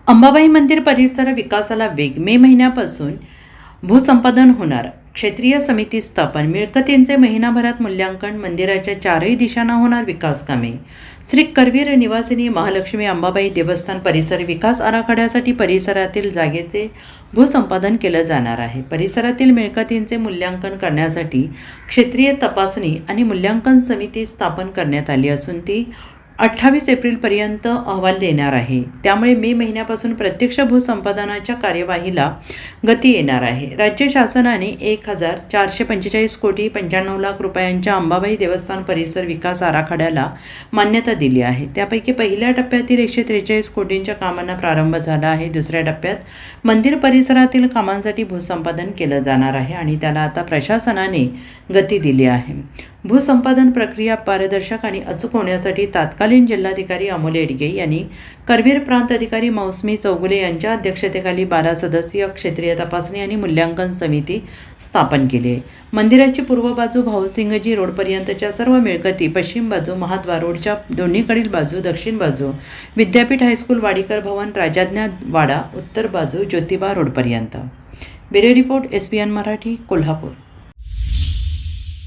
अंबाबाई मंदिर परिसर विकासाला वेग. मे महिन्यापासून भूसंपादन होणार. क्षेत्रीय समिती स्थापन. मिळकतींचे महिनाभरात मूल्यांकन. मंदिराच्या चारही दिशांना होणार विकास कामे. श्री करवीर निवासिनी महालक्ष्मी अंबाबाई देवस्थान परिसर विकास आराखड्यासाठी परिसरातील जागेचे भूसंपादन केलं जाणार आहे. परिसरातील मिळकतींचे मूल्यांकन करण्यासाठी क्षेत्रीय तपासणी आणि मूल्यांकन समिती स्थापन करण्यात आली असून ती 28 एप्रिलपर्यंत अहवाल देणार आहे. त्यामुळे मे महिन्यापासून प्रत्यक्ष भूसंपादनाच्या कार्यवाहीला गती येणार आहे. राज्य शासनाने 1,445 कोटी 95 लाख रुपयांच्या अंबाबाई देवस्थान परिसर विकास आराखड्याला मान्यता दिली आहे. त्यापैकी पहिल्या टप्प्यातील 143 कोटींच्या कामांना प्रारंभ झाला आहे. दुसऱ्या टप्प्यात मंदिर परिसरातील कामांसाठी भूसंपादन केलं जाणार आहे आणि त्याला आता प्रशासनाने गती दिली आहे. भूसंपादन प्रक्रिया पारदर्शक आणि अचूक होण्यासाठी तत्कालीन जिल्हाधिकारी अमोल येडगे यांनी करवीर प्रांत अधिकारी मौसमी चौगुले यांच्या अध्यक्षतेखाली 12 सदस्यीय क्षेत्रीय तपासणी आणि मूल्यांकन समिती स्थापन केली आहे. मंदिराची पूर्व बाजू भाऊसिंगजी रोडपर्यंतच्या सर्व मिळकती, पश्चिम बाजू महाद्वार रोडच्या दोन्हीकडील बाजू, दक्षिण बाजू विद्यापीठ हायस्कूल, वाडीकर भवन, राजाज्ञा वाडा, उत्तर बाजू ज्योतिबा रोडपर्यंत. Bureau report, SBN Marathi, Kolhapur.